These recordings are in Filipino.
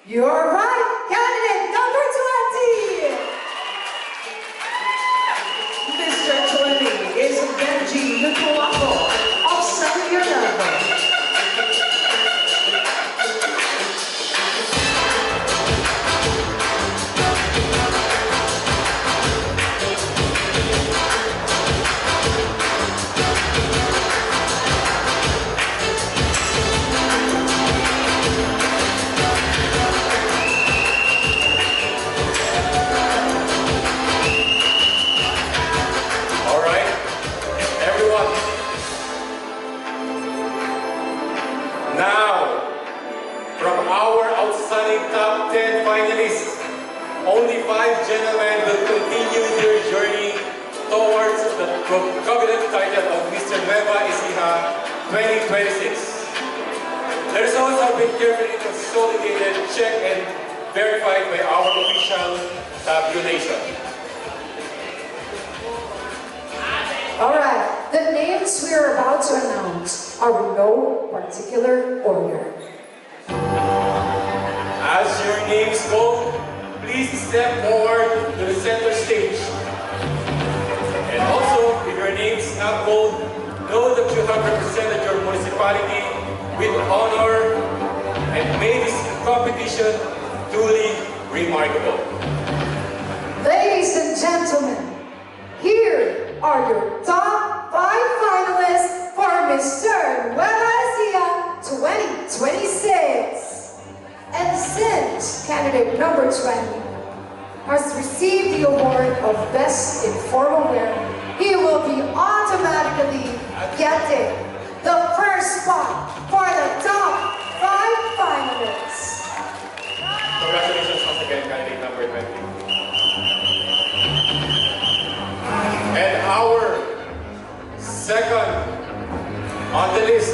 You're right, candidate number 20! Mr. 20 is Benji Nukuako of San Leonardo. Now, from our outstanding top 10 finalists, only 5 gentlemen will continue their journey towards the coveted title of Mr. Nueva Ecija 2026. The results have been carefully consolidated, checked, and verified by our official tabulation. Alright, the names we are about to announce are in no particular order. As your names go, please step forward to the center stage. And also, if your name is not called, know that you have represented your municipality with honor and made this competition truly remarkable. Ladies and gentlemen, here are your top 5 finalists for Mr. Nueva Ecija 2026. And since candidate number 20 has received the award of Best Informal Wear, he will be automatically getting the first spot for the top 5 finalists. Congratulations once again, candidate number 20. And our second on the list.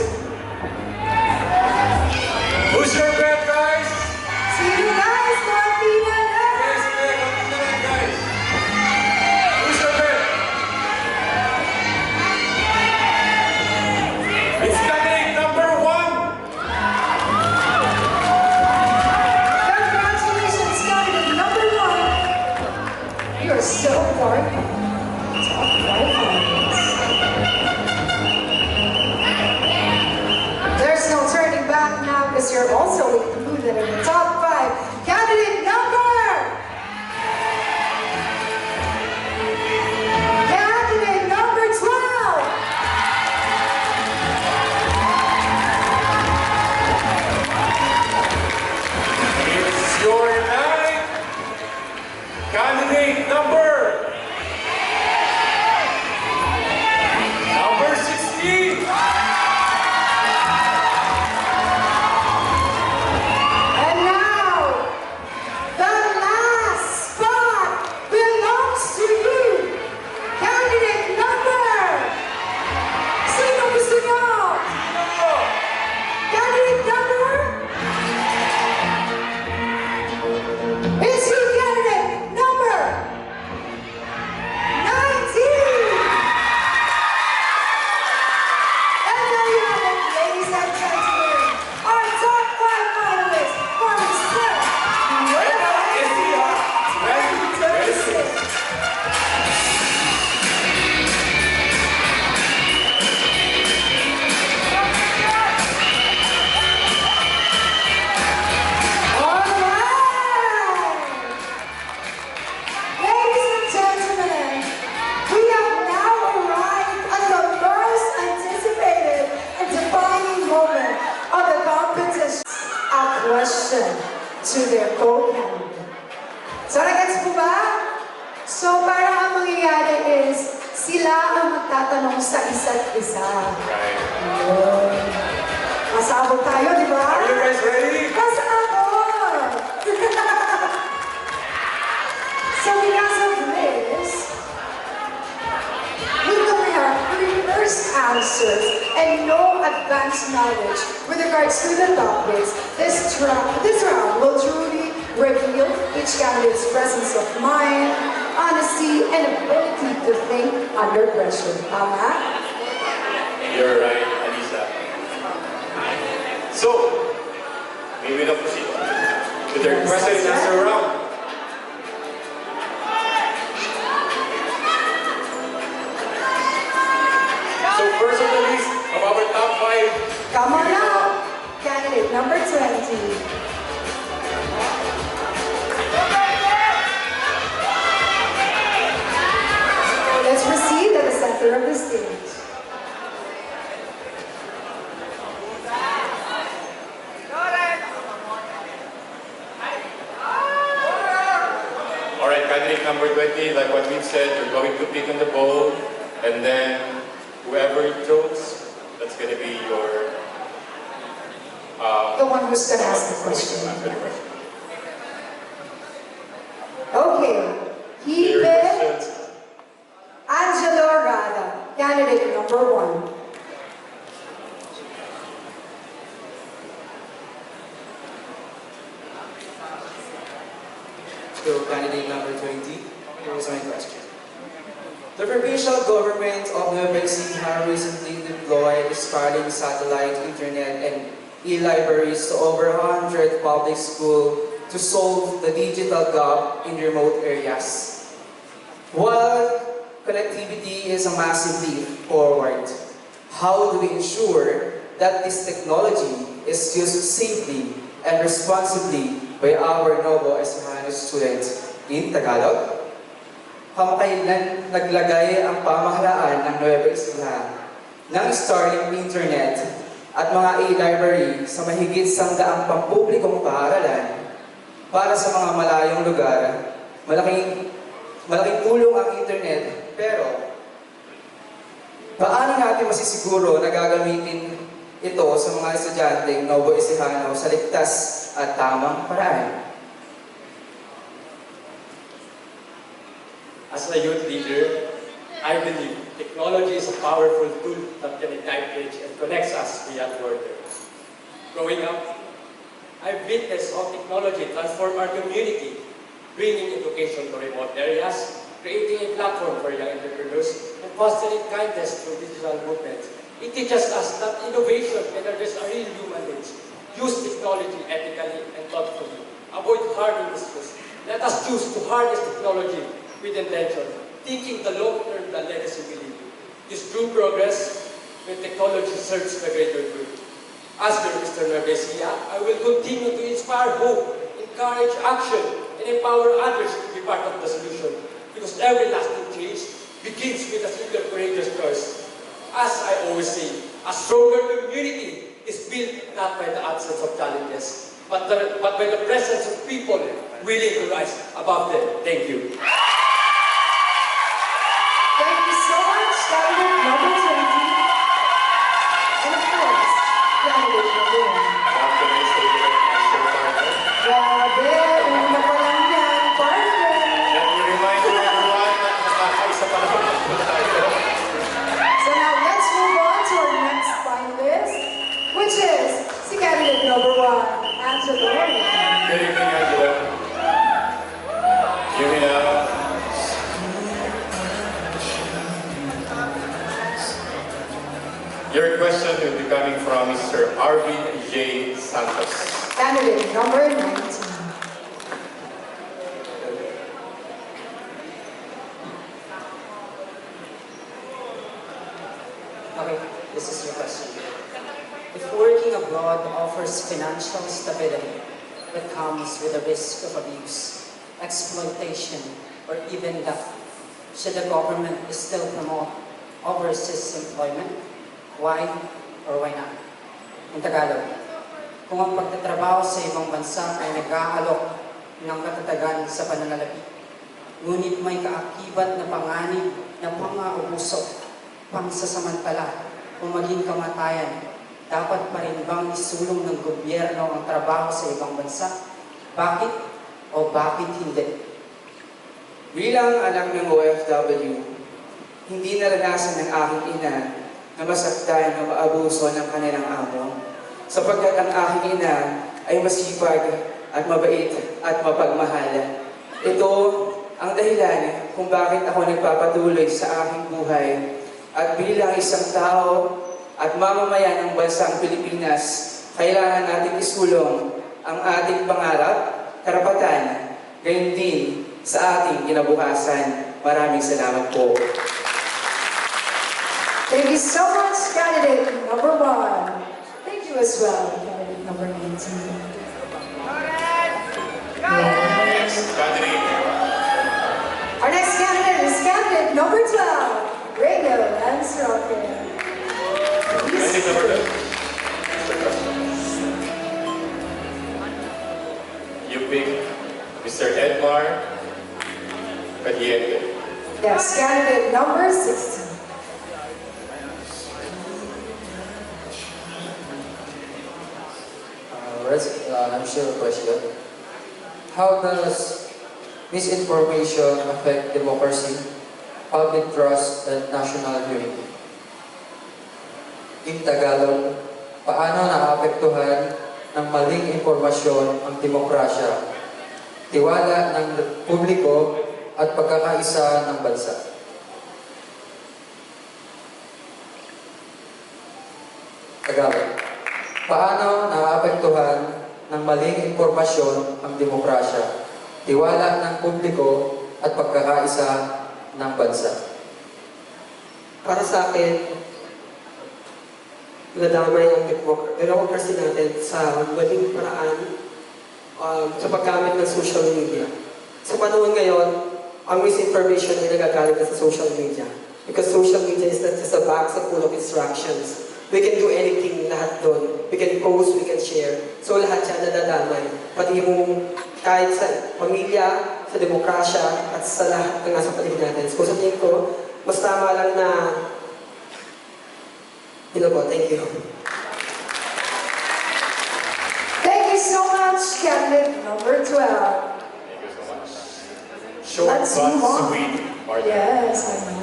Who's your bet, guys? See you guys, Martina. Guys, guys. Who's your bet? It's candidate number 1. Congratulations, candidate number 1. You're so far. There's no turning back now because you're also included in the top 5. Candidate number 12. It's your night. Candidate number 16. And now, the last spot belongs to you. Candidate number. Sino gusto nyo? Candidate number. Is you candidate number 19. And there you have it, ladies and gentlemen, our top 5 finalists for Mr. Nueva Ecija 2026. Ladies and gentlemen, we have now arrived at the most anticipated and defining moment of the competition. A question to their co-candidate. So, nagets po ba? So, parang ang mangyayari is, sila ang magtatanong sa isa't isa. Yun. Masabog tayo, di ba? Are you guys ready? Pasabog! So because of this, we will have reverse answers and no advanced knowledge with regards to the topics. This round will truly reveal each candidate's presence of mind, honesty, and ability to think under pressure. Tama? You're right, Alisa. So, may we now proceed. with their Yes, question and that's answer right. round. So first on the list of our top 5. Come on up, candidate number 20. Let's proceed to the center of the stage. Alright, candidate number 20, like what we've said, you're going to pick on the bowl, and then whoever you chose, that's going to be your... The one who's gonna ask the question. Answer the question. Okay, he Your picked questions. Angelo Rada, candidate number 1. To candidate number 20, here is my question. The provincial government of Nueva Ecija recently deployed Starlink satellite internet and e-libraries to over 100 public schools to solve the digital gap in remote areas. While connectivity is a massive leap forward, how do we ensure that this technology is used safely and responsibly by our Novo Ecijano students in Tagalog? Kamakailan naglagay ang pamahalaan ng Nueva Ecija ng Starlink Internet at mga e-library sa mahigit 100 pampublikong paaralan para sa mga malayong lugar. Malaking tulong ang internet, pero paano natin masisiguro na gagamitin ito sa mga estudyanteng Novo Ecijano sa ligtas at tamang paraan? As a youth leader, I believe technology is a powerful tool that can engage and connects us beyond borders. Growing up, I've witnessed how technology transformed our community, bringing education to remote areas, creating a platform for young entrepreneurs, and fostering kindness through digital movements. It teaches us that innovation can address our real human needs. Use technology ethically and thoughtfully. Avoid harming discourse. Let us choose to harness technology with intention, thinking the long-term, the legacy we leave. This true progress when technology serves the greater good. As your Mr. Nueva Ecija, I will continue to inspire hope, encourage action, and empower others to be part of the solution. Because every lasting change begins with a single courageous choice. As I always say, a stronger community is built not by the absence of challenges, but by the presence of people willing to rise above them. Thank you. Thank you so much, candidate number 20. And of course, candidate number 1. After my statement, answer partner. Grabe, una pa lang yan, partner. Let me remind you everyone na nakakaisa pa naman po tayo. So now let's move on to our next finalist, which is si candidate number 1, Angelo. Good evening, Angela. Hear me now. Your question will be coming from Mr. Arvin J. Santos. Candidate number 19. Okay, this is your question. If working abroad offers financial stability that comes with the risk of abuse, exploitation, or even death, should the government still promote overseas employment? Why or why not? In Tagalog, kung ang pagtatrabaho sa ibang bansa ay nag-aalok ng katatagan sa pananalapi, ngunit may kaakibat na panganib na pang-aabuso, pangsasamantala, o maging kamatayan, dapat pa rin bang isulong ng gobyerno ang trabaho sa ibang bansa? Bakit o bakit hindi? Bilang anak ng OFW, hindi naranasan ng aking ina na masaktan o maabuso ng kanilang amo, sapagkat ang aking ina ay masipag at mabait at mapagmahal. Ito ang dahilan kung bakit ako nagpapatuloy sa aking buhay at bilang isang tao at mamamayan ng bansang Pilipinas, kailangan natin isulong ang ating pangarap karapatan, gayon din sa ating kinabukasan. Maraming salamat po. Thank you so much, candidate number 1. Thank you as well, candidate number 19. Next candidate. Our next candidate is candidate number 12, Radio Lanzarote. Candidate number 2. Mr. Castro. You pick Mr. Edmar Cadiente. Yes, candidate number 16. I'm sure a question. How does misinformation affect democracy, public trust, and national unity? In Tagalog, paano naapektuhan ng maling impormasyon ang demokrasya, tiwala ng publiko, at pagkakaisa ng bansa? Tagalog. Paano naapektuhan ng maling impormasyon ang demokrasya, tiwala ng publiko, at pagkakaisa ng bansa? Para sa akin, nadamay ang democracy natin sa maling paraan sa paggamit ng social media. Sa panahon ngayon, ang misinformation ay nagagaling na sa social media. Because social media is not just a box full of instructions. We can do anything, lahat doon. We can post, we can share. So lahat yan nadadamay. Pati yung kahit sa pamilya, sa demokrasya, at sa lahat na nasa paligid natin. So sa tingin ko, mas tama lang na thank you. Thank you so much, candidate number 12. Thank you so much. Short Let's but move on. sweet. Partner. Yes, I know.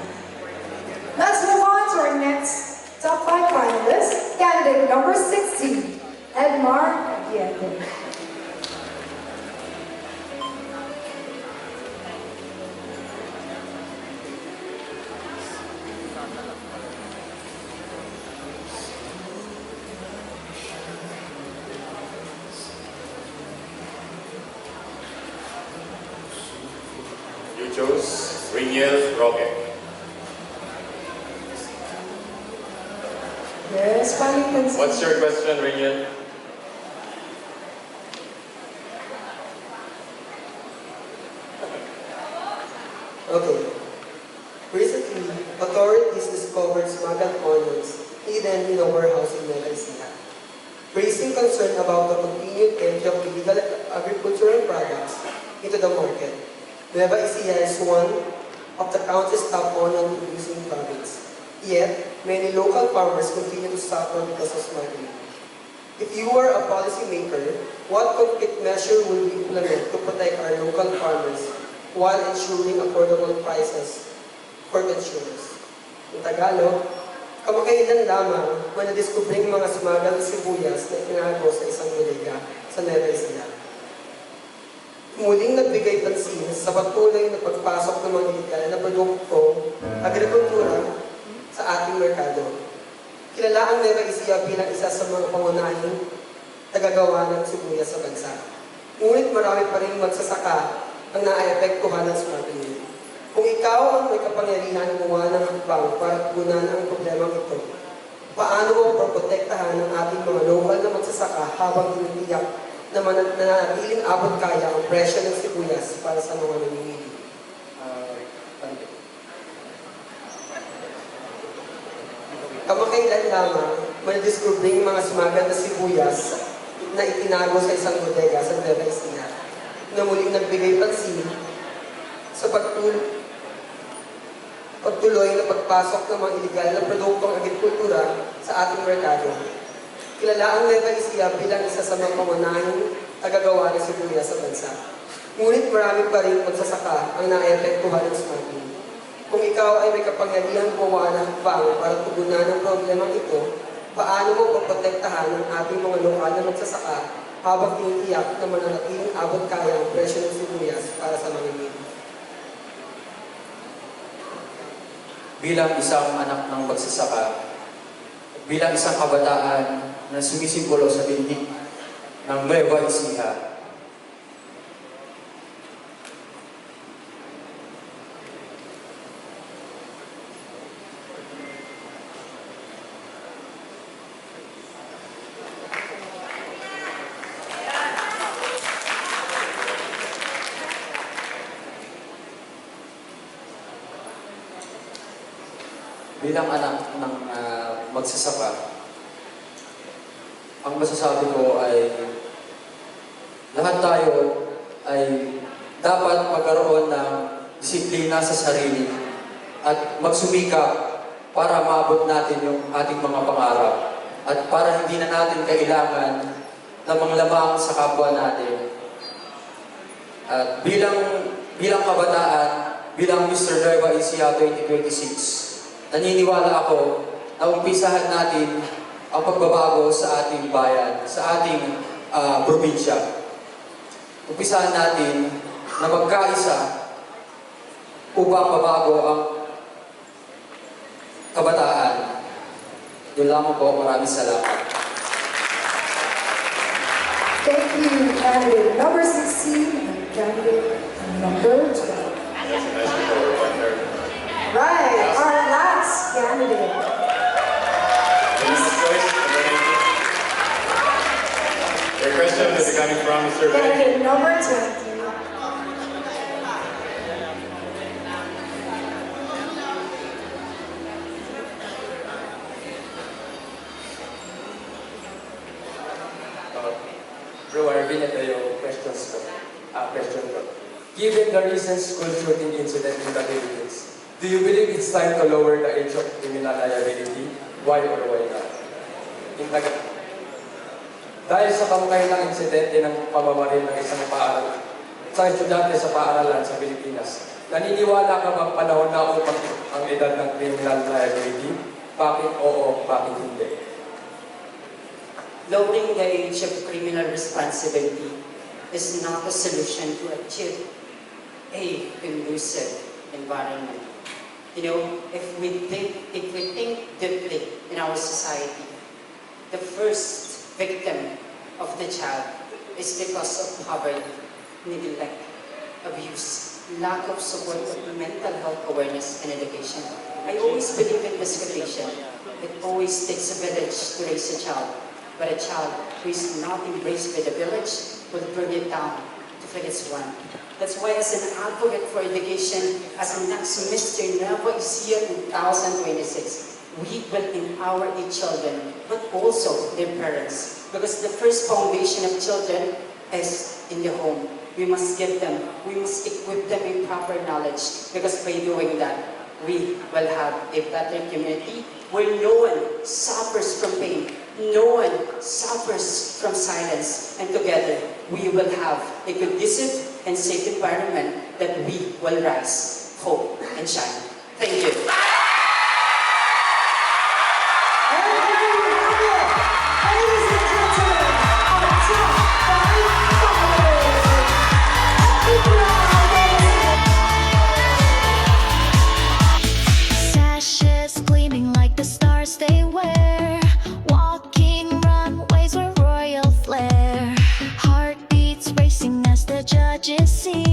Let's move on to our next top 5 finalist, candidate number 16, Edmar Diego. You chose Riniel Roque. Yes, Palitan. What's your question, Riniel? Okay. Recently, authorities discovered smuggled onions hidden in a warehouse in Nueva Ecija, raising concern about the continued entry of illegal agricultural products into the market. Nueva Ecija is one of the country's top onion producing province. Yet, many local farmers continue to suffer because of smuggling. If you were a policymaker, what concrete measure will you implement to protect our local farmers while ensuring affordable prices for consumers? In Tagalog, kamakailan lamang may nadiskubring mga smuggled sibuyas na itinago sa isang bodega sa Nueva Ecija. Muling nagbigay pansin sa patuloy na pagpasok ng mga illegal na produktong agrikultura sa ating merkado. Kilala ang Nueva Ecija bilang isa sa mga pangunahing tagagawa ng sibuyas sa bansa. Ngunit marami pa rin magsasaka ang naaapektuhan ng smuggling. Kung ikaw ang may kapangyarihan gumawa ng hakbang para tugunan ang problemang ito, paano mo protektahan ang ating mga lokal na magsasaka habang tinitiyak na nanatiling abot kaya ang presyo ng sibuyas para sa mga namimili? Kamakailan lamang, may diskubring mga smuggled na sibuyas na itinago sa isang bodega sa Nueva Ecija na muling nagbigay pansin sa pagtuloy na pagpasok ng mga illegal na produktong agrikultura sa ating merkado. Kilala ang Nueva Ecija bilang isa sa mga pangunahing tagagawa ng sibuyas sa bansa. Ngunit marami pa rin magsasaka ang naepektuhan ng smuggling. Kung ikaw ay may kapangyarihan gumawa ng hakbang para tugunan ang problemang ito, paano mo poprotektahan ang ating mga lokal na magsasaka habang tinitiyak na mananatiling abot kaya ang presyo ng sibuyas para sa mamimili? Bilang isang anak ng magsasaka, bilang isang kabataan na sumisimbolo sa tindig ng Nueva Ecija, bilang anak ng magsasaka, ang masasabi ko ay lahat tayo ay dapat magkaroon ng disiplina sa sarili at magsumikap para maabot natin yung ating mga pangarap at para hindi na natin kailangan na manglamang sa kapwa natin. At bilang kabataan, bilang Mr. Nueva Ecija 2026, naniniwala ako na umpisahan natin ang pagbabago sa ating bayan, sa ating probinsya. Umpisahan natin na magkaisa upang mabago ang kabataan. Yun lamang po, maraming salamat. Thank you, candidate number 16 and candidate number 12. Right, our last candidate. Next choice, number 19. Your question will be coming from Mr. Ben. Candidate number 20. Bro Arvin, ito yung question ko. Given the recent school shooting incident in the Philippines, do you believe it's time to lower the age of criminal liability? Why or why not? Dahil sa kamakailang insidente ng pamamaril ng isang estudyante sa paaralan sa Pilipinas, naniniwala ka bang panahon na upang ang edad ng criminal liability? Bakit oo, bakit hindi? Lowering the age of criminal responsibility is not a solution to achieve a conducive environment. You know, if we think deeply in our society, the first victim of the child is because of poverty, neglect, abuse, lack of support of mental health awareness and education. I always believe in this quotation. It always takes a village to raise a child. But a child who is not embraced by the village will burn it down to fill its one. That's why as an advocate for education, as next Mr. Nueva Ecija 2026, we will empower the children, but also their parents. Because the first foundation of children is in the home. We must give them, we must equip them in proper knowledge. Because by doing that, we will have a better community where no one suffers from pain, no one suffers from silence, and together we will have a conducive and safe environment that we will rise, hope, and shine. Thank you. And there you have it, ladies and gentlemen, our top 5 finalists. Sashes gleaming like the stars they wear, walking runways with royal flair, heartbeats racing as the judges see.